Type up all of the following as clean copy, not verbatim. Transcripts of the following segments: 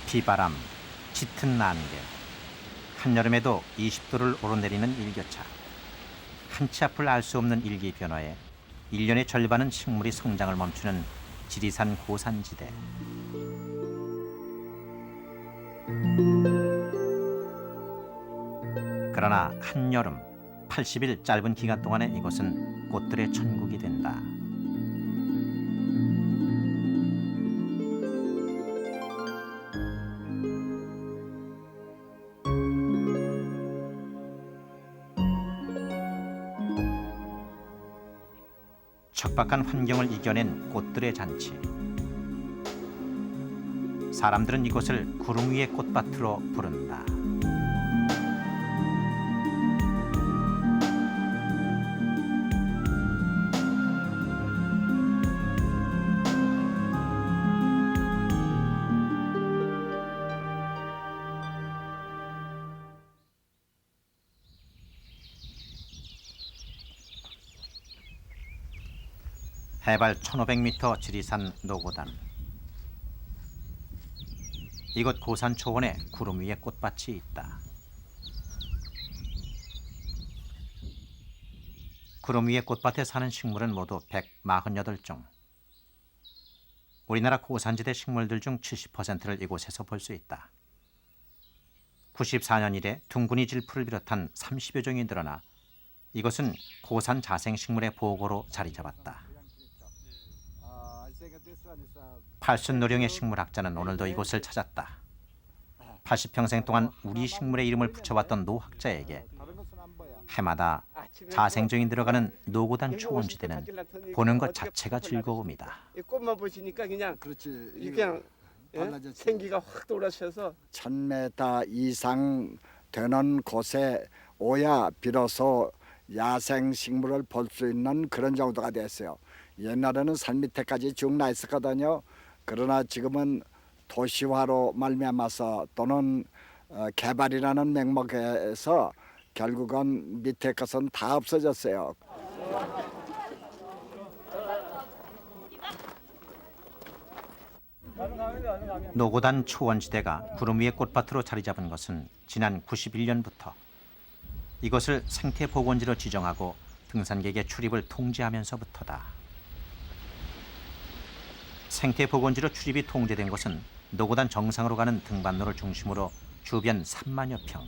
비바람, 짙은 안개, 한여름에도 20도를 오르내리는 일교차. 한치 앞을 알 수 없는 일기 변화에 1년의 절반은 식물이 성장을 멈추는 지리산 고산지대. 그러나 한여름 80일 짧은 기간 동안에 이곳은 꽃들의 천국이 된다. 척박한 환경을 이겨낸 꽃들의 잔치. 사람들은 이곳을 구름 위의 꽃밭으로 부른다. 해발 1500m 지리산 노고단. 이곳 고산 초원에 구름 위에 꽃밭이 있다. 구름 위에 꽃밭에 사는 식물은 모두 148종. 우리나라 고산지대 식물들 중 70%를 이곳에서 볼 수 있다. 94년 이래 둥근이 질풀을 비롯한 30여 종이 늘어나 이것은 고산 자생식물의 보고로 자리 잡았다. 팔순노령의 식물학자는 오늘도 이곳을 찾았다. 80평생 동안 우리 식물의 이름을 붙여왔던 노 학자에게 해마다 자생종이 들어가는 노고단 초원지대는 보는 것 자체가 즐거움이다. 이 꽃만 보시니까 그냥 그렇지. 그냥 생기가 확 돌아서서 1000m 이상 되는 곳에 오야 비로소 야생 식물을 볼 수 있는 그런 정도가 됐어요. 옛날에는 산 밑에까지 쭉 나 있었거든요. 그러나 지금은 도시화로 말미암아서 또는 개발이라는 명목에서 결국은 밑에 것은 다 없어졌어요. 노고단 초원지대가 구름 위의 꽃밭으로 자리 잡은 것은 지난 91년부터 이것을 생태보건지로 지정하고 등산객의 출입을 통제하면서부터다. 생태보건지로 출입이 통제된 곳은 노고단 정상으로 가는 등반로를 중심으로 주변 3만여 평.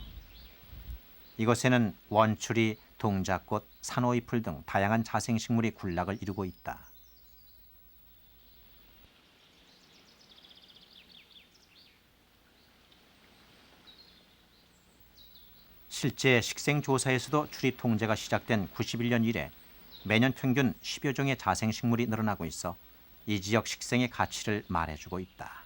이곳에는 원추리, 동자꽃, 산호잎을 등 다양한 자생식물이 군락을 이루고 있다. 실제 식생조사에서도 출입 통제가 시작된 91년 이래 매년 평균 10여 종의 자생식물이 늘어나고 있어 이 지역 식생의 가치를 말해주고 있다.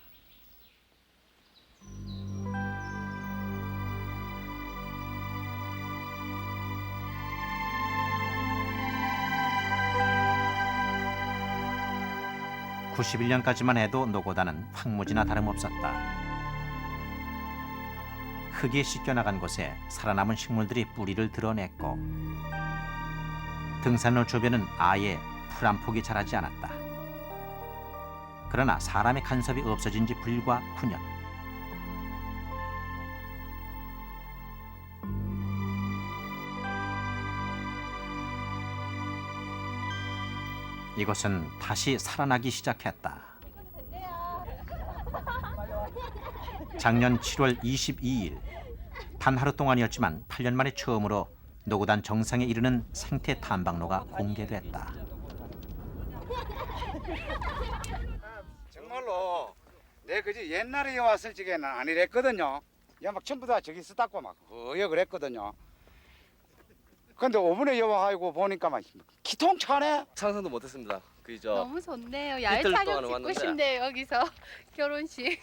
(91년까지만) 해도 노고단은 황무지나 다름없었다. 흙이 씻겨나간 곳에 살아남은 식물들이 뿌리를 드러냈고 등산로 주변은 아예 풀 한 폭이 자라지 않았다. 그러나 사람의 간섭이 없어진 지 불과 9년. 이곳은 다시 살아나기 시작했다. 작년 7월 22일, 단 하루 동안이었지만 8년 만에 처음으로 노고단 정상에 이르는 생태 탐방로가 공개됐다. 정말로 내 그지 옛날에 왔을 적에는 안 이랬거든요. 막 전부 다 저기 있었다고 막 허여 그랬거든요. 근데 5분에 여와가지고 보니까 막 기통차네. 상상도 못했습니다. 그죠? 너무 좋네요. 야외 이틀 촬영 동안 찍고 왔는데. 싶네요. 여기서 결혼식.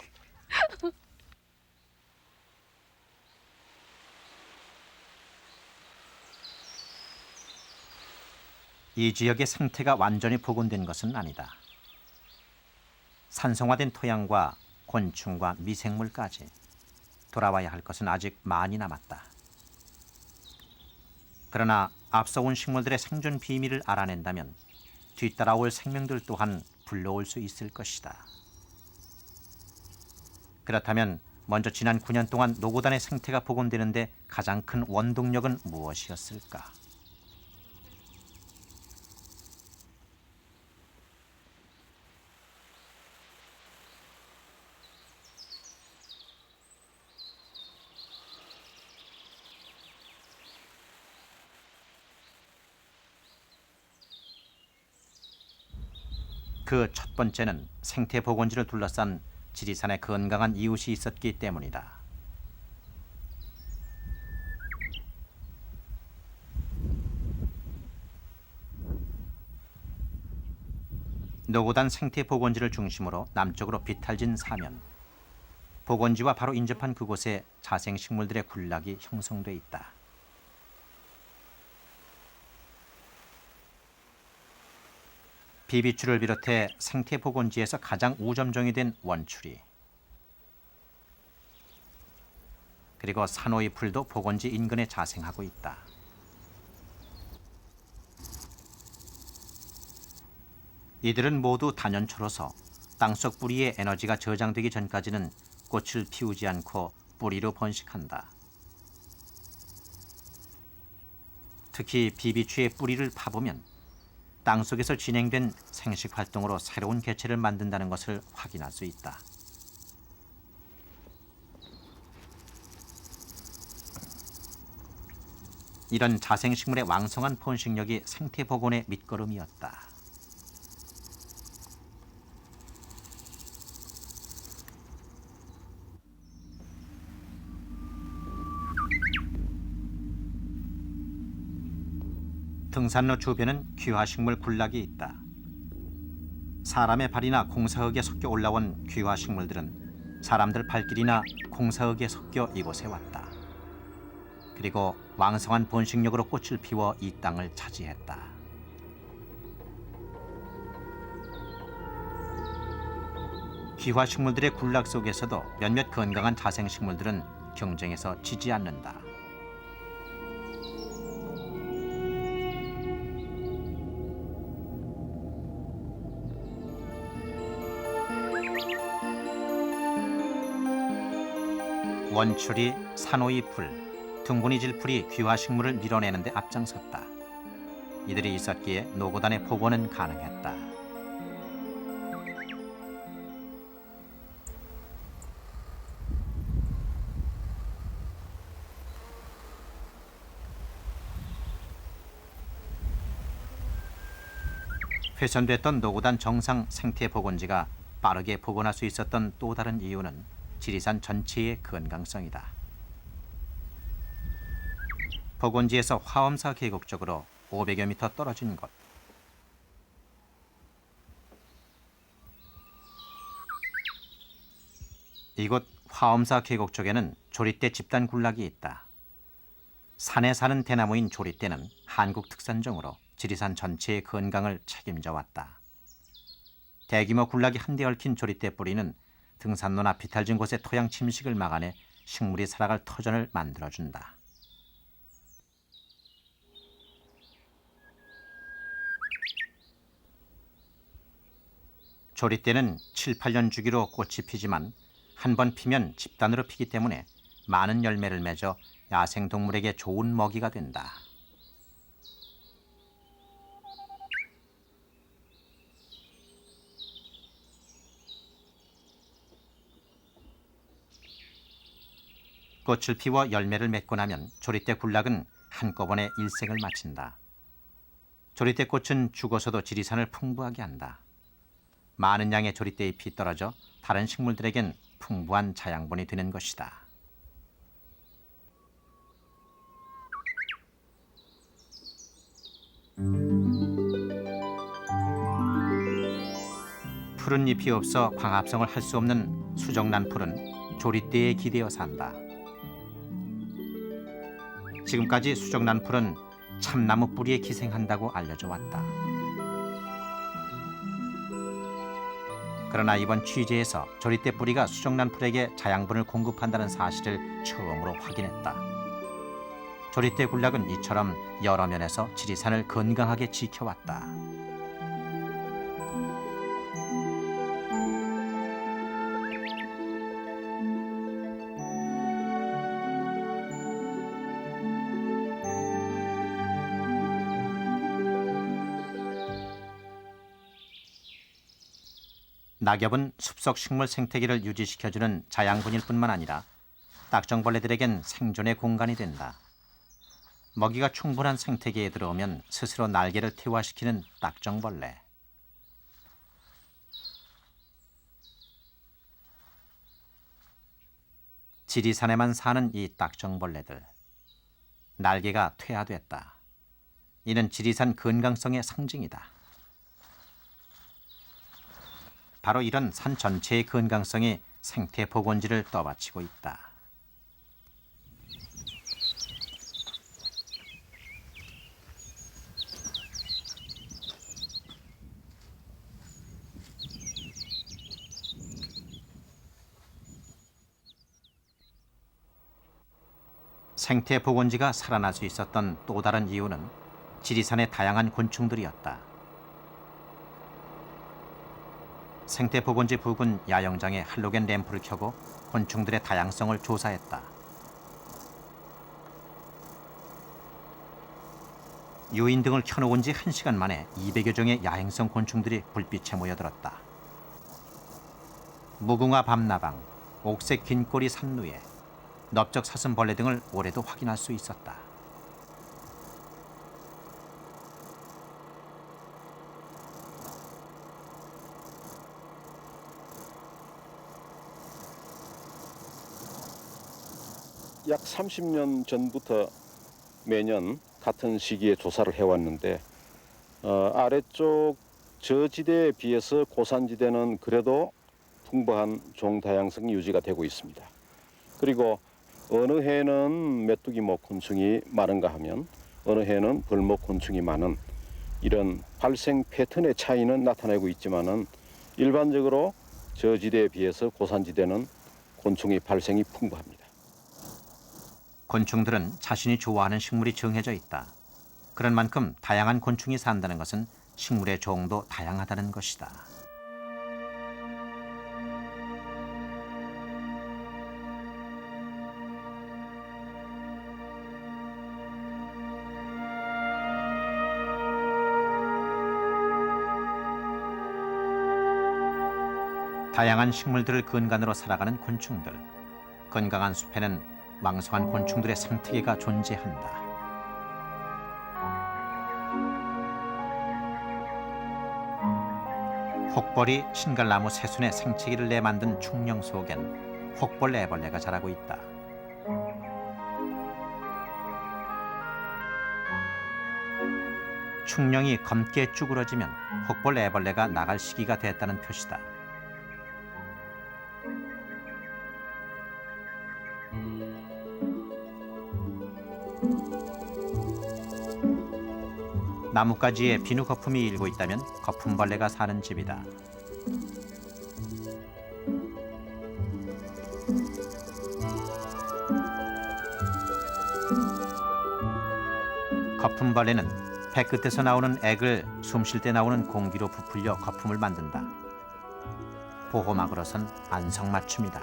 이 지역의 생태가 완전히 복원된 것은 아니다. 산성화된 토양과 곤충과 미생물까지 돌아와야 할 것은 아직 많이 남았다. 그러나 앞서 온 식물들의 생존 비밀을 알아낸다면 뒤따라올 생명들 또한 불러올 수 있을 것이다. 그렇다면 먼저 지난 9년 동안 노고단의 생태가 복원되는데 가장 큰 원동력은 무엇이었을까? 그 첫 번째는 생태 복원지를 둘러싼 지리산의 건강한 이웃이 있었기 때문이다. 노고단 생태 복원지를 중심으로 남쪽으로 비탈진 사면, 복원지와 바로 인접한 그곳에 자생식물들의 군락이 형성돼 있다. 비비추를 비롯해 생태 복원지에서 가장 우점종이 된 원추리, 그리고 산호의 풀도 복원지 인근에 자생하고 있다. 이들은 모두 단연초로서 땅속 뿌리에 에너지가 저장되기 전까지는 꽃을 피우지 않고 뿌리로 번식한다. 특히 비비추의 뿌리를 파보면 땅속에서 진행된 생식 활동으로 새로운 개체를 만든다는 것을 확인할 수 있다. 이런 자생식물의 왕성한 번식력이 생태 복원의 밑거름이었다. 등산로 주변은 귀화식물 군락이 있다. 사람의 발이나 공사흙에 섞여 올라온 귀화식물들은 사람들 발길이나 공사흙에 섞여 이곳에 왔다. 그리고 왕성한 번식력으로 꽃을 피워 이 땅을 차지했다. 귀화식물들의 군락 속에서도 몇몇 건강한 자생식물들은 경쟁에서 지지 않는다. 원추리, 산호의 풀, 둥근이질 풀이 귀화식물을 밀어내는 데 앞장섰다. 이들이 있었기에 노고단의 복원은 가능했다. 훼손됐던 노고단 정상 생태 복원지가 빠르게 복원할 수 있었던 또 다른 이유는 지리산 전체의 건강성이다. 복원지에서 화엄사 계곡 쪽으로 500여 미터 떨어진 곳. 이곳 화엄사 계곡 쪽에는 조리대 집단 군락이 있다. 산에 사는 대나무인 조리대는 한국 특산종으로 지리산 전체의 건강을 책임져 왔다. 대규모 군락이 한데 얽힌 조리대 뿌리는 등산로나 비탈진 곳의 토양 침식을 막아내 식물이 살아갈 터전을 만들어준다. 조리대는 7, 8년 주기로 꽃이 피지만 한 번 피면 집단으로 피기 때문에 많은 열매를 맺어 야생동물에게 좋은 먹이가 된다. 꽃을 피워 열매를 맺고 나면 조리대 군락은 한꺼번에 일생을 마친다. 조리대 꽃은 죽어서도 지리산을 풍부하게 한다. 많은 양의 조리대 잎이 떨어져 다른 식물들에겐 풍부한 자양분이 되는 것이다. 푸른 잎이 없어 광합성을 할 수 없는 수정란 풀은 조리대에 기대어 산다. 지금까지 수정란 풀은 참나무 뿌리에 기생한다고 알려져 왔다. 그러나 이번 취재에서 조리대 뿌리가 수정란 풀에게 자양분을 공급한다는 사실을 처음으로 확인했다. 조리대 군락은 이처럼 여러 면에서 지리산을 건강하게 지켜왔다. 낙엽은 숲속 식물 생태계를 유지시켜주는 자양분일 뿐만 아니라 딱정벌레들에겐 생존의 공간이 된다. 먹이가 충분한 생태계에 들어오면 스스로 날개를 퇴화시키는 딱정벌레. 지리산에만 사는 이 딱정벌레들. 날개가 퇴화됐다. 이는 지리산 건강성의 상징이다. 바로 이런 산 전체의 건강성이 생태 복원지를 떠받치고 있다. 생태 복원지가 살아날 수 있었던 또 다른 이유는 지리산의 다양한 곤충들이었다. 생태 복원지 부근 야영장에 할로겐 램프를 켜고 곤충들의 다양성을 조사했다. 유인등을 켜놓은 지 1시간 만에 200여 종의 야행성 곤충들이 불빛에 모여들었다. 무궁화 밤나방, 옥색 긴꼬리 산누에, 넓적 사슴벌레 등을 올해도 확인할 수 있었다. 약 30년 전부터 매년 같은 시기에 조사를 해왔는데 아래쪽 저지대에 비해서 고산지대는 그래도 풍부한 종 다양성이 유지가 되고 있습니다. 그리고 어느 해는 메뚜기목 곤충이 많은가 하면 어느 해는 벌목 곤충이 많은 이런 발생 패턴의 차이는 나타내고 있지만은 일반적으로 저지대에 비해서 고산지대는 곤충의 발생이 풍부합니다. 곤충들은 자신이 좋아하는 식물이 정해져 있다. 그런 만큼 다양한 곤충이 산다는 것은 식물의 종도 다양하다는 것이다. 다양한 식물들을 근간으로 살아가는 곤충들. 건강한 숲에는 왕성한 곤충들의 생태계가 존재한다. 혹벌이 신갈나무 새순의 생채기를 내 만든 충령 속엔 혹벌 애벌레가 자라고 있다. 충령이 검게 쭈그러지면 혹벌 애벌레가 나갈 시기가 됐다는 표시다. 나뭇가지에 비누 거품이 일고 있다면 거품벌레가 사는 집이다. 거품벌레는 배 끝에서 나오는 액을 숨 쉴 때 나오는 공기로 부풀려 거품을 만든다. 보호막으로선 안성맞춤이다.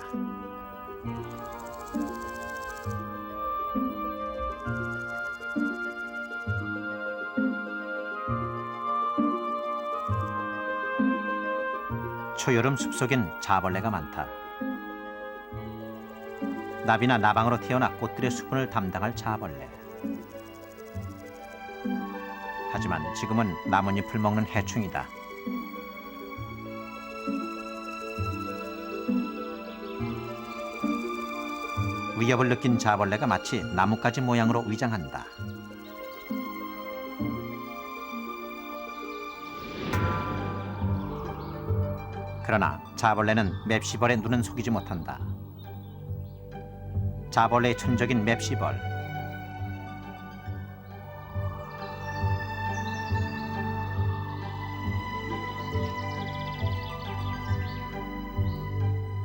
초여름 숲속엔 자벌레가 많다. 나비나 나방으로 태어나 꽃들의 수분을 담당할 자벌레. 하지만 지금은 나뭇잎을 먹는 해충이다. 위협을 느낀 자벌레가 마치 나뭇가지 모양으로 위장한다. 그러나 자벌레는 맵시벌의 눈은 속이지 못한다. 자벌레의 천적인 맵시벌.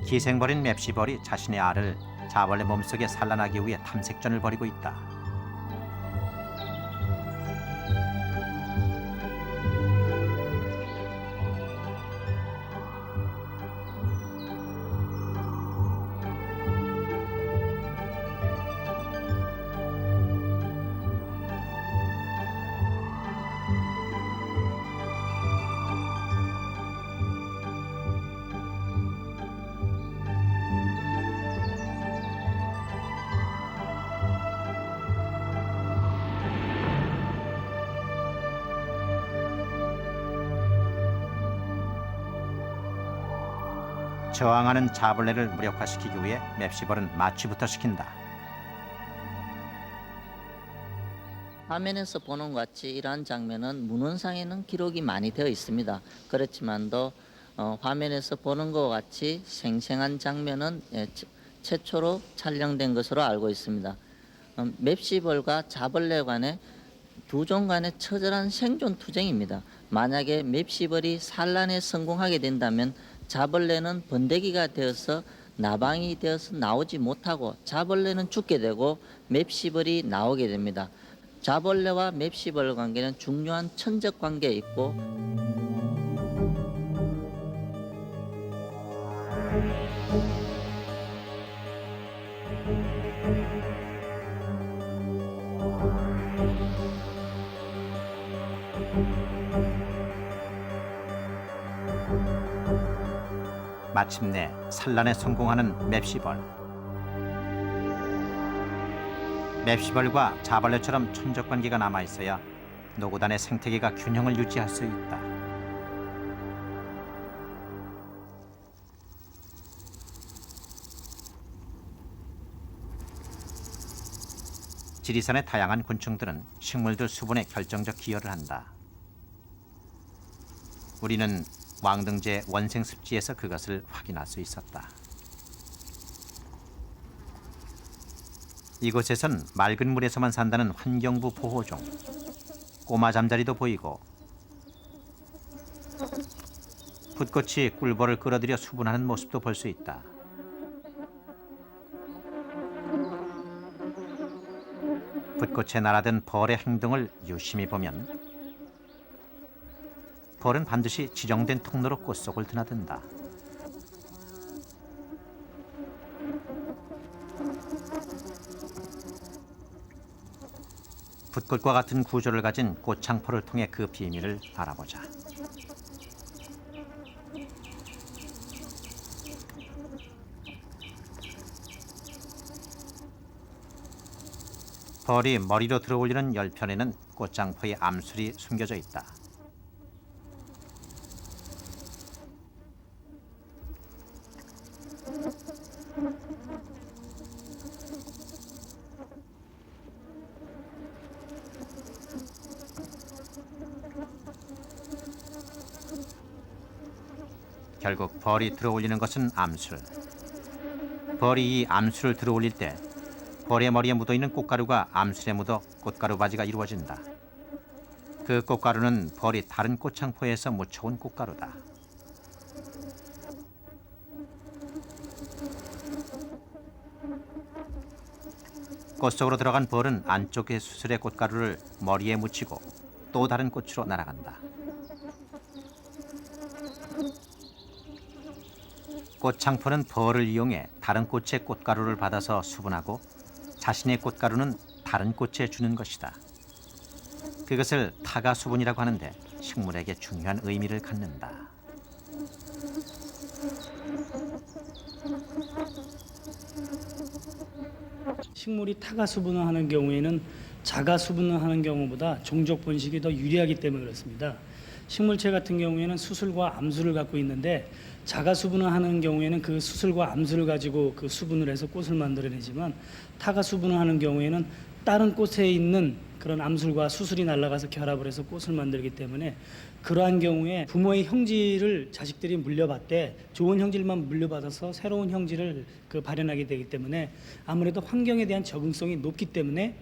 기생벌인 맵시벌이 자신의 알을 자벌레 몸속에 산란하기 위해 탐색전을 벌이고 있다. 저항하는 자벌레를 무력화시키기 위해 맵시벌은 마취부터 시킨다. 화면에서 보는 것 같이 이러한 장면은 문헌상에는 기록이 많이 되어 있습니다. 그렇지만도 화면에서 보는 것 같이 생생한 장면은 최초로 촬영된 것으로 알고 있습니다. 맵시벌과 자벌레 간의 두 종 간의 처절한 생존 투쟁입니다. 만약에 맵시벌이 산란에 성공하게 된다면 자벌레는 번데기가 되어서 나방이 되어서 나오지 못하고 자벌레는 죽게 되고 맵시벌이 나오게 됩니다. 자벌레와 맵시벌 관계는 중요한 천적 관계에 있고 마침내 산란에 성공하는 맵시벌. 맵시벌과 자벌레처럼 천적 관계가 남아 있어야 노고단의 생태계가 균형을 유지할 수 있다. 지리산의 다양한 곤충들은 식물들 수분에 결정적 기여를 한다. 우리는 왕등제 원생습지에서 그것을 확인할 수 있었다. 이곳에선 맑은 물에서만 산다는 환경부 보호종, 꼬마 잠자리도 보이고 붓꽃이 꿀벌을 끌어들여 수분하는 모습도 볼 수 있다. 붓꽃에 날아든 벌의 행동을 유심히 보면 벌은 반드시 지정된 통로로 꽃 속을 드나든다. 붓꽃과 같은 구조를 가진 꽃창포를 통해 그 비밀을 알아보자. 벌이 머리로 들어올리는 열편에는 꽃장포의 암술이 숨겨져 있다. 결국 벌이 들어올리는 것은 암술. 벌이 이 암술을 들어올릴 때 벌의 머리에 묻어있는 꽃가루가 암술에 묻어 꽃가루 바지가 이루어진다. 그 꽃가루는 벌이 다른 꽃창포에서 묻혀온 꽃가루다. 꽃 속으로 들어간 벌은 안쪽의 수술의 꽃가루를 머리에 묻히고 또 다른 꽃으로 날아간다. 꽃창포는 벌을 이용해 다른 꽃의 꽃가루를 받아서 수분하고 자신의 꽃가루는 다른 꽃에 주는 것이다. 그것을 타가수분이라고 하는데 식물에게 중요한 의미를 갖는다. 식물이 타가 수분을 하는 경우에는 자가 수분을 하는 경우보다 종족 번식이 더 유리하기 때문에 그렇습니다. 식물체 같은 경우에는 수술과 암술을 갖고 있는데 자가 수분을 하는 경우에는 그 수술과 암술을 가지고 그 수분을 해서 꽃을 만들어내지만 타가 수분을 하는 경우에는 다른 꽃에 있는 그런 암술과 수술이 날아가서 결합을 해서 꽃을 만들기 때문에 그러한 경우에 부모의 형질을 자식들이 물려받되 좋은 형질만 물려받아서 새로운 형질을 발현하게 되기 때문에 아무래도 환경에 대한 적응성이 높기 때문에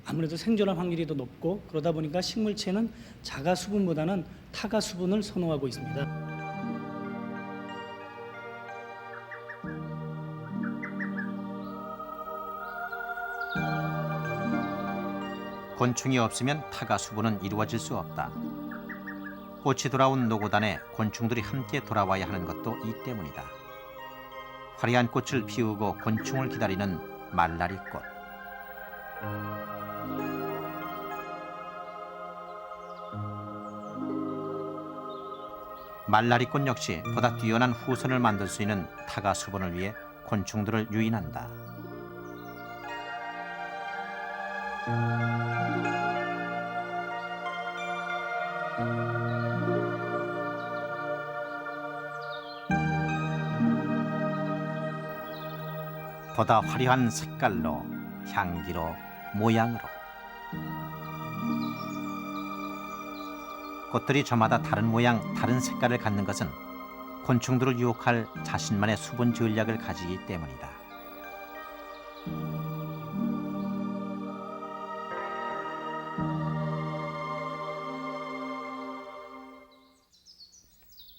아무래도 생존할 확률이 더 높고 그러다 보니까 식물체는 자가 수분보다는 타가 수분을 선호하고 있습니다. 곤충이 없으면 타가 수분은 이루어질 수 없다. 꽃이 돌아온 노고단에 곤충들이 함께 돌아와야 하는 것도 이 때문이다. 화려한 꽃을 피우고 곤충을 기다리는 말라리꽃. 말라리꽃 역시 보다 뛰어난 후손을 만들 수 있는 타가 수분을 위해 곤충들을 유인한다. 보다 화려한 색깔로, 향기로, 모양으로. 꽃들이 저마다 다른 모양, 다른 색깔을 갖는 것은 곤충들을 유혹할 자신만의 수분 전략을 가지기 때문이다.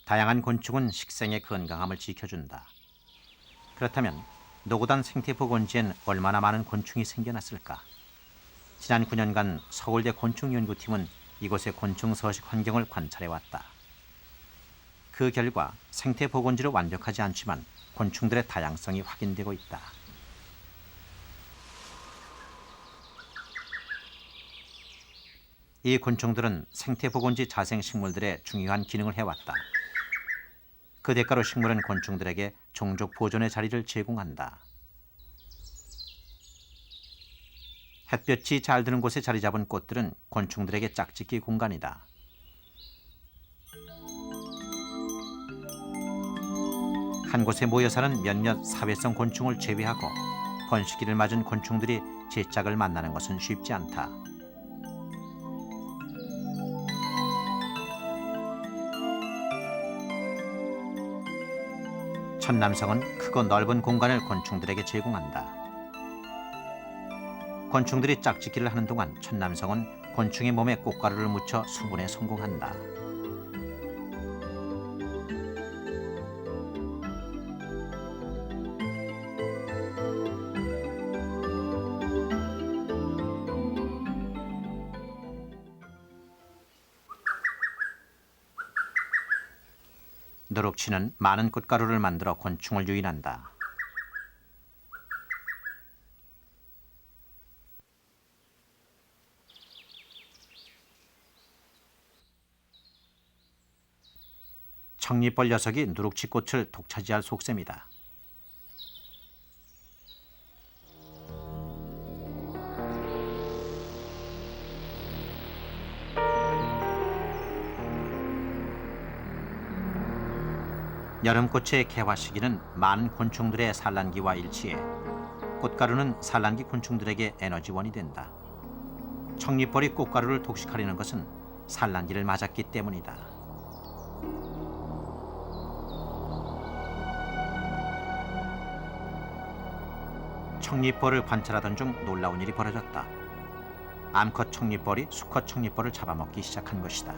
다양한 곤충은 식생의 건강함을 지켜준다. 그렇다면 노고단 생태보건지엔 얼마나 많은 곤충이 생겨났을까? 지난 9년간 서울대 곤충연구팀은 이곳의 곤충 서식 환경을 관찰해왔다. 그 결과 생태보건지로 완벽하지 않지만 곤충들의 다양성이 확인되고 있다. 이 곤충들은 생태보건지 자생식물들의 중요한 기능을 해왔다. 그 대가로 식물은 곤충들에게 종족 보존의 자리를 제공한다. 햇볕이 잘 드는 곳에 자리 잡은 꽃들은 곤충들에게 짝짓기 공간이다. 한 곳에 모여 사는 몇몇 사회성 곤충을 제외하고 번식기를 맞은 곤충들이 제 짝을 만나는 것은 쉽지 않다. 천남성은 크고 넓은 공간을 곤충들에게 제공한다. 곤충들이 짝짓기를 하는 동안 천남성은 곤충의 몸에 꽃가루를 묻혀 수분에 성공한다. 누룩치는 많은 꽃가루를 만들어 곤충을 유인한다. 청리벌 녀석이 누룩치 꽃을 독차지할 속셈이다. 여름꽃의 개화 시기는 많은 곤충들의 산란기와 일치해 꽃가루는 산란기 곤충들에게 에너지원이 된다. 청리벌이 꽃가루를 독식하려는 것은 산란기를 맞았기 때문이다. 청리벌을 관찰하던 중 놀라운 일이 벌어졌다. 암컷 청리벌이 수컷 청리벌을 잡아먹기 시작한 것이다.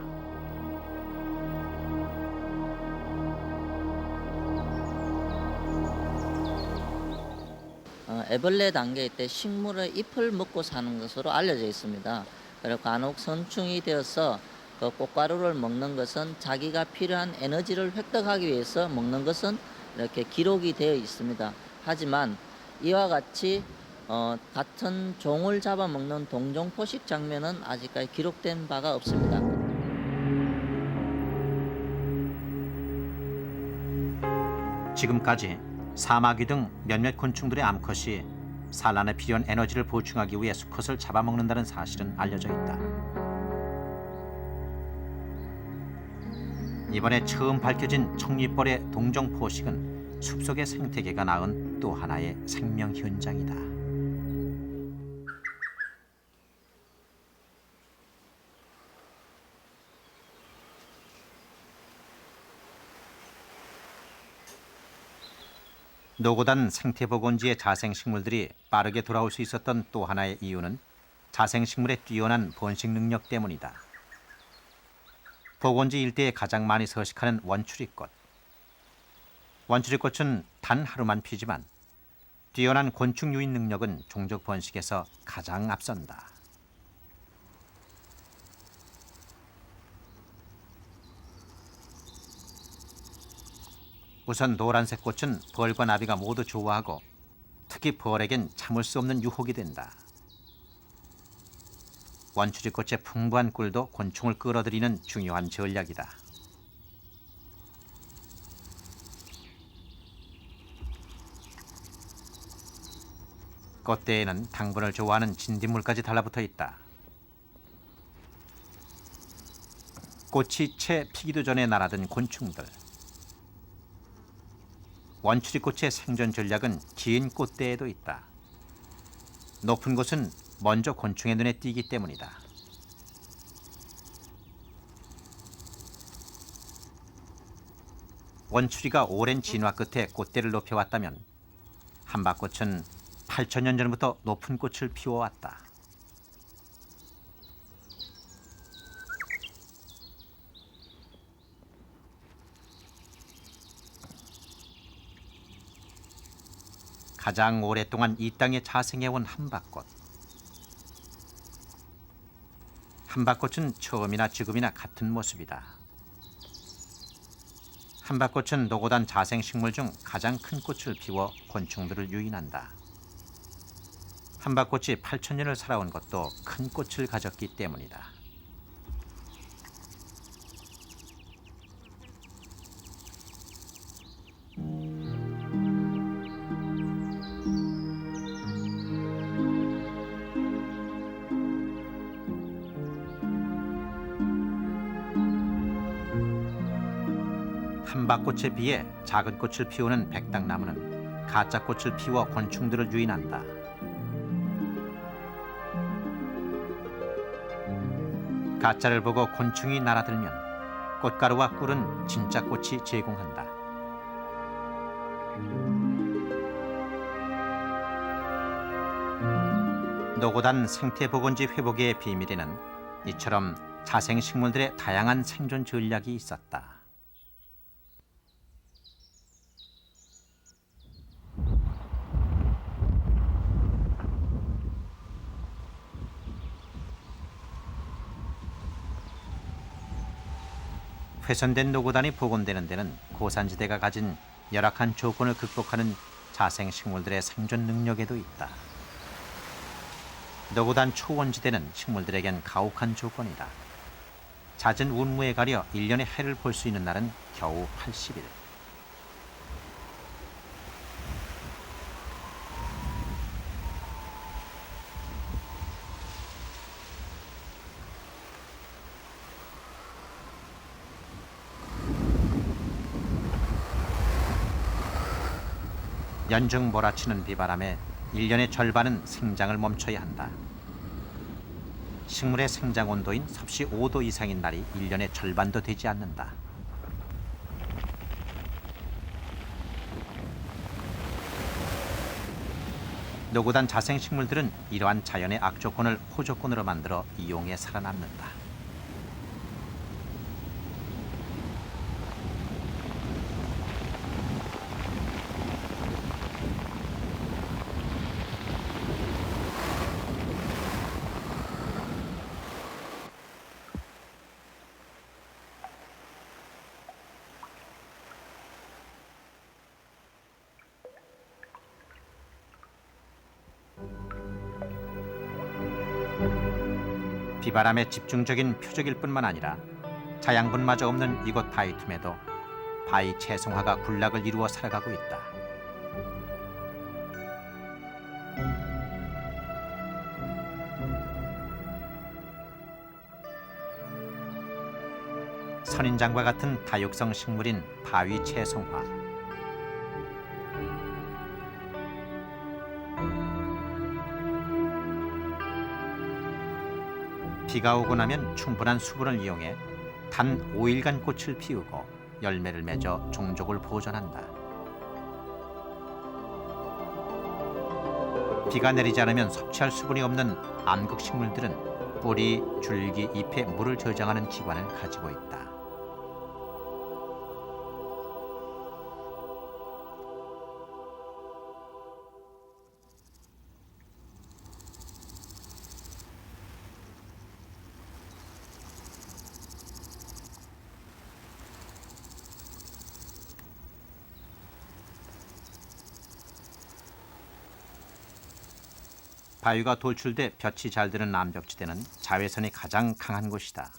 애벌레 단계일 때 식물의 잎을 먹고 사는 것으로 알려져 있습니다. 그리고 간혹 선충이 되어서 그 꽃가루를 먹는 것은 자기가 필요한 에너지를 획득하기 위해서 먹는 것은 이렇게 기록이 되어 있습니다. 하지만 이와 같이 같은 종을 잡아먹는 동종 포식 장면은 아직까지 기록된 바가 없습니다. 지금까지 사마귀 등 몇몇 곤충들의 암컷이 산란에 필요한 에너지를 보충하기 위해 수컷을 잡아먹는다는 사실은 알려져 있다. 이번에 처음 밝혀진 청리벌의 동종 포식은 숲속의 생태계가 낳은 또 하나의 생명 현장이다. 노고단 생태보건지의 자생식물들이 빠르게 돌아올 수 있었던 또 하나의 이유는 자생식물의 뛰어난 번식 능력 때문이다. 보건지 일대에 가장 많이 서식하는 원추리꽃. 원추리꽃은 단 하루만 피지만 뛰어난 곤충 유인 능력은 종족 번식에서 가장 앞선다. 우선 노란색 꽃은 벌과 나비가 모두 좋아하고 특히 벌에겐 참을 수 없는 유혹이 된다. 원추리꽃의 풍부한 꿀도 곤충을 끌어들이는 중요한 전략이다. 꽃대에는 당분을 좋아하는 진딧물까지 달라붙어 있다. 꽃이 채 피기도 전에 날아든 곤충들. 원추리꽃의 생존 전략은 긴 꽃대에도 있다. 높은 곳은 먼저 곤충의 눈에 띄기 때문이다. 원추리가 오랜 진화 끝에 꽃대를 높여왔다면 함박꽃은 8,000년 전부터 높은 꽃을 피워왔다. 가장 오랫동안 이 땅에 자생해온 함박꽃. 함박꽃은 처음이나 지금이나 같은 모습이다. 함박꽃은 노고단 자생식물 중 가장 큰 꽃을 피워 곤충들을 유인한다. 함박꽃이 8,000년을 살아온 것도 큰 꽃을 가졌기 때문이다. 함박꽃에 비해 작은 꽃을 피우는 백당나무는 가짜 꽃을 피워 곤충들을 유인한다. 가짜를 보고 곤충이 날아들면 꽃가루와 꿀은 진짜 꽃이 제공한다. 노고단 생태보건지 회복의 비밀에는 이처럼 자생식물들의 다양한 생존 전략이 있었다. 훼손된 노고단이 복원되는 데는 고산지대가 가진 열악한 조건을 극복하는 자생식물들의 생존 능력에도 있다. 노고단 초원지대는 식물들에겐 가혹한 조건이다. 잦은 운무에 가려 1년의 해를 볼 수 있는 날은 겨우 80일. 연중 몰아치는 비바람에 1년의 절반은 생장을 멈춰야 한다. 식물의 생장 온도인 섭씨 5도 이상인 날이 1년의 절반도 되지 않는다. 노고단 자생식물들은 이러한 자연의 악조건을 호조건으로 만들어 이용해 살아남는다. 비바람의 집중적인 표적일 뿐만 아니라 자양분마저 없는 이곳 바위 틈에도 바위 채송화가 군락을 이루어 살아가고 있다. 선인장과 같은 다육성 식물인 바위 채송화. 비가 오고 나면 충분한 수분을 이용해 단 5일간 꽃을 피우고 열매를 맺어 종족을 보존한다. 비가 내리지 않으면 섭취할 수분이 없는 암극식물들은 뿌리, 줄기, 잎에 물을 저장하는 기관을 가지고 있다. 바위가 돌출돼 볕이 잘 드는 암벽지대는 자외선이 가장 강한 곳이다.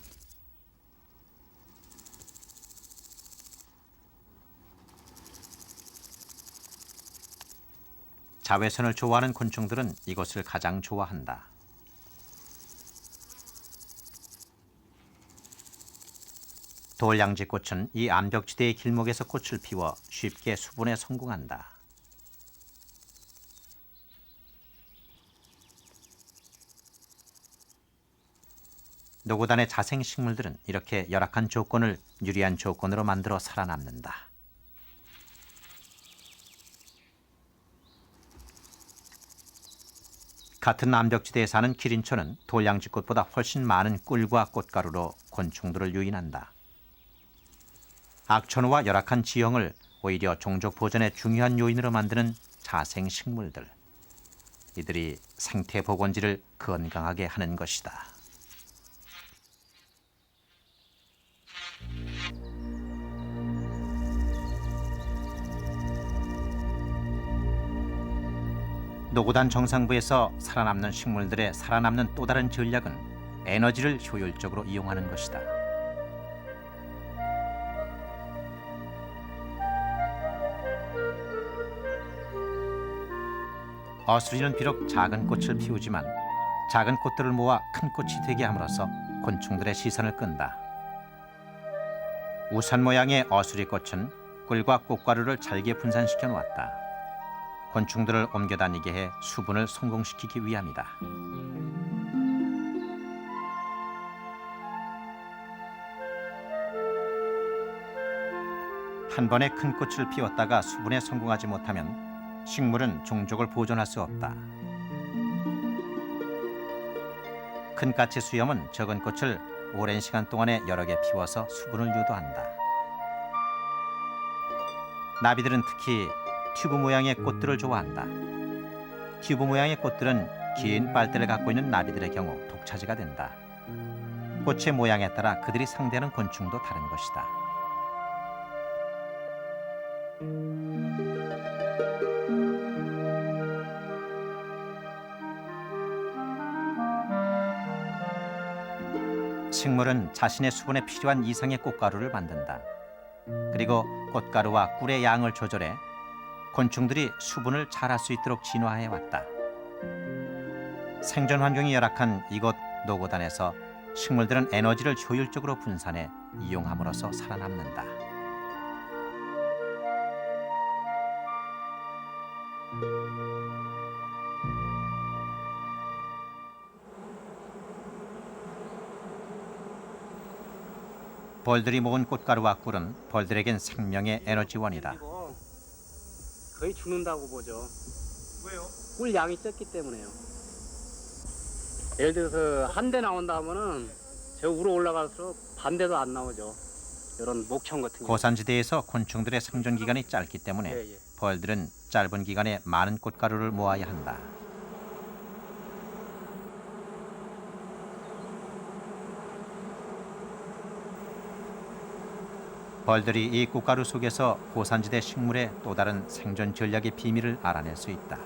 자외선을 좋아하는 곤충들은 이곳을 가장 좋아한다. 돌양지꽃은 이 암벽지대의 길목에서 꽃을 피워 쉽게 수분에 성공한다. 노고단의 자생식물들은 이렇게 열악한 조건을 유리한 조건으로 만들어 살아남는다. 같은 암벽지대에 사는 기린초는 돌양지꽃보다 훨씬 많은 꿀과 꽃가루로 곤충들을 유인한다. 악천후와 열악한 지형을 오히려 종족 보존의 중요한 요인으로 만드는 자생식물들. 이들이 생태 복원지를 건강하게 하는 것이다. 노고단 정상부에서 살아남는 식물들의 살아남는 또 다른 전략은 에너지를 효율적으로 이용하는 것이다. 어수리는 비록 작은 꽃을 피우지만 작은 꽃들을 모아 큰 꽃이 되게 함으로써 곤충들의 시선을 끈다. 우산 모양의 어수리꽃은 꿀과 꽃가루를 잘게 분산시켜 놓았다. 곤충들을 옮겨 다니게 해 수분을 성공시키기 위함이다. 한 번에 큰 꽃을 피웠다가 수분에 성공하지 못하면 식물은 종족을 보존할 수 없다. 큰 까치 수염은 적은 꽃을 오랜 시간 동안에 여러 개 피워서 수분을 유도한다. 나비들은 특히 튜브 모양의 꽃들을 좋아한다. 튜브 모양의 꽃들은 긴 빨대를 갖고 있는 나비들의 경우 독차지가 된다. 꽃의 모양에 따라 그들이 상대하는 곤충도 다른 것이다. 식물은 자신의 수분에 필요한 이상의 꽃가루를 만든다. 그리고 꽃가루와 꿀의 양을 조절해 곤충들이 수분을 잘할 수 있도록 진화해 왔다. 생존 환경이 열악한 이곳 노고단에서 식물들은 에너지를 효율적으로 분산해 이용함으로써 살아남는다. 벌들이 모은 꽃가루와 꿀은 벌들에겐 생명의 에너지원이다. 거의 죽는다고 보죠. 왜요? 꿀 양이 적기 때문에요. 예를 들어서 한 대 나온다 하면은 저 위로 올라갈수록 반대도 안 나오죠. 이런 목청 같은 거. 고산지대에서 곤충들의 생존 기간이 짧기 때문에 예, 예. 벌들은 짧은 기간에 많은 꽃가루를 모아야 한다. 벌들이 이 꽃가루 속에서 고산지대 식물의 또 다른 생존 전략의 비밀을 알아낼 수 있다.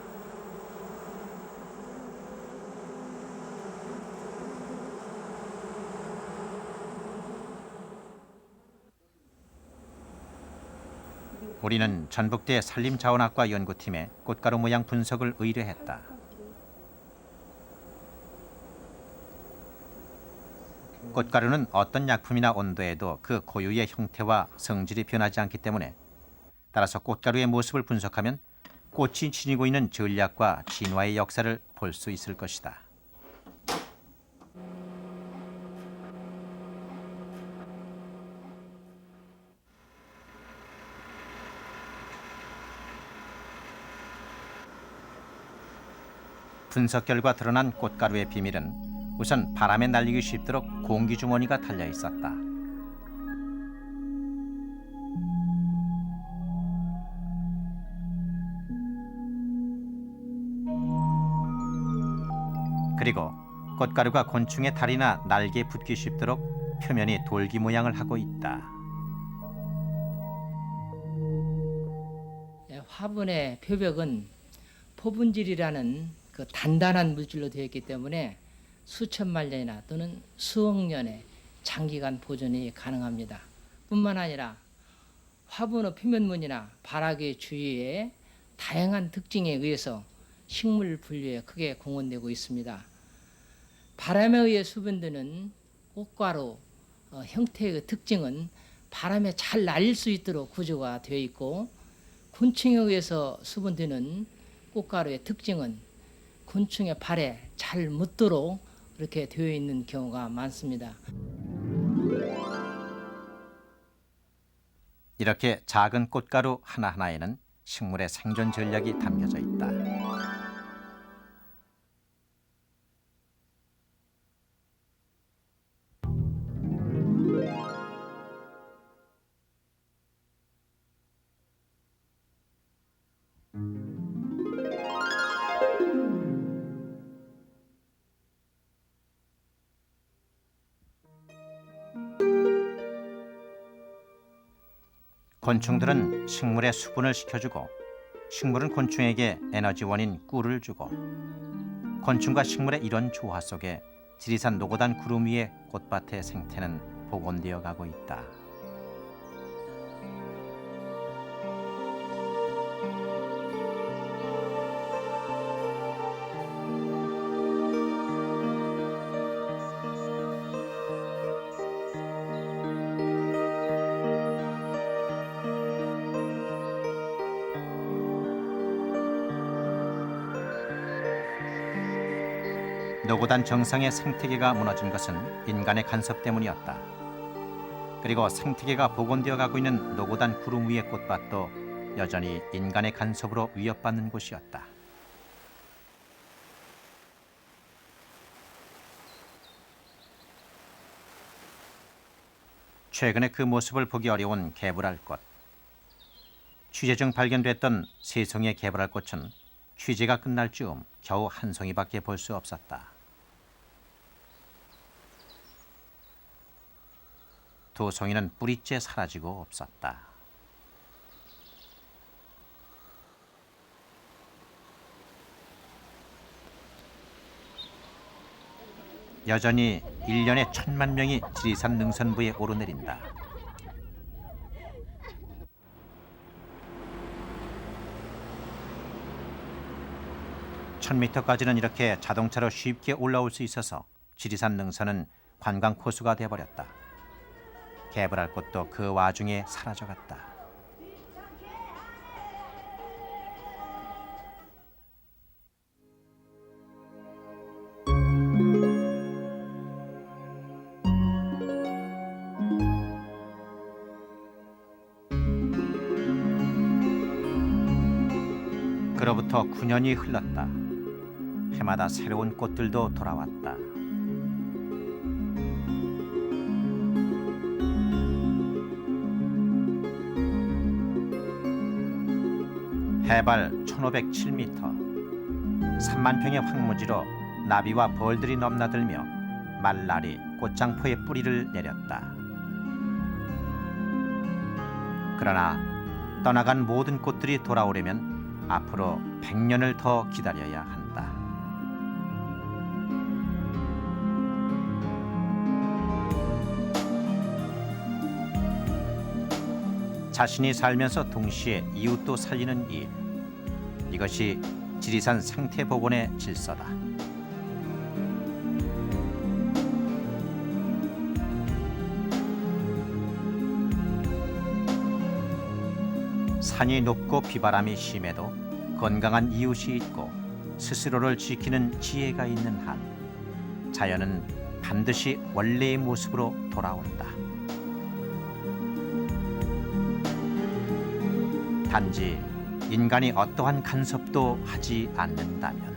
우리는 전북대 산림자원학과 연구팀에 꽃가루 모양 분석을 의뢰했다. 꽃가루는 어떤 약품이나 온도에도 그 고유의 형태와 성질이 변하지 않기 때문에 따라서 꽃가루의 모습을 분석하면 꽃이 지니고 있는 전략과 진화의 역사를 볼 수 있을 것이다. 분석 결과 드러난 꽃가루의 비밀은 우선 바람에 날리기 쉽도록 공기 주머니가 달려 있었다. 그리고 꽃가루가 곤충의 다리나 날개에 붙기 쉽도록 표면이 돌기 모양을 하고 있다. 화분의 표벽은 포분질이라는 그 단단한 물질로 되어 있기 때문에 수천만 년이나 또는 수억 년의 장기간 보존이 가능합니다. 뿐만 아니라 화분의 표면문이나 발화기 주위의 다양한 특징에 의해서 식물 분류에 크게 공헌되고 있습니다. 바람에 의해 수분되는 꽃가루 형태의 특징은 바람에 잘 날릴 수 있도록 구조가 되어 있고, 곤충에 의해서 수분되는 꽃가루의 특징은 곤충의 발에 잘 묻도록 이렇게 되어 있는 경우가 많습니다. 이렇게 작은 꽃가루 하나하나에는 식물의 생존 전략이 담겨져 있다. 곤충들은 식물에 수분을 시켜주고, 식물은 곤충에게 에너지원인 꿀을 주고, 곤충과 식물의 이런 조화 속에 지리산 노고단 구름 위의 꽃밭의 생태는 복원되어 가고 있다. 노고단 정상의 생태계가 무너진 것은 인간의 간섭 때문이었다. 그리고 생태계가 복원되어 가고 있는 노고단 구름 위의 꽃밭도 여전히 인간의 간섭으로 위협받는 곳이었다. 최근에 그 모습을 보기 어려운 개불알꽃. 취재 중 발견됐던 세 송이의 개불알꽃은 취재가 끝날 즈음 겨우 한 송이밖에 볼 수 없었다. 두 송이는 뿌리째 사라지고 없었다. 여전히 1년에 1,000만 명이 지리산 능선부에 오르내린다. (1000m까지는) 이렇게 자동차로 쉽게 올라올 수 있어서 지리산 능선은 관광 코스가 되어버렸다. 개불알꽃도 그 와중에 사라져갔다. 그로부터 9년이 흘렀다. 해마다 새로운 꽃들도 돌아왔다. 해발 1507m, 3만 평의 황무지로 나비와 벌들이 넘나들며 말날이 꽃장포에 뿌리를 내렸다. 그러나 떠나간 모든 꽃들이 돌아오려면 앞으로 100년을 더 기다려야 한다. 자신이 살면서 동시에 이웃도 살리는 일. 이것이 지리산 생태복원의 질서다. 산이 높고 비바람이 심해도 건강한 이웃이 있고 스스로를 지키는 지혜가 있는 한 자연은 반드시 원래의 모습으로 돌아온다. 단지 인간이 어떠한 간섭도 하지 않는다면.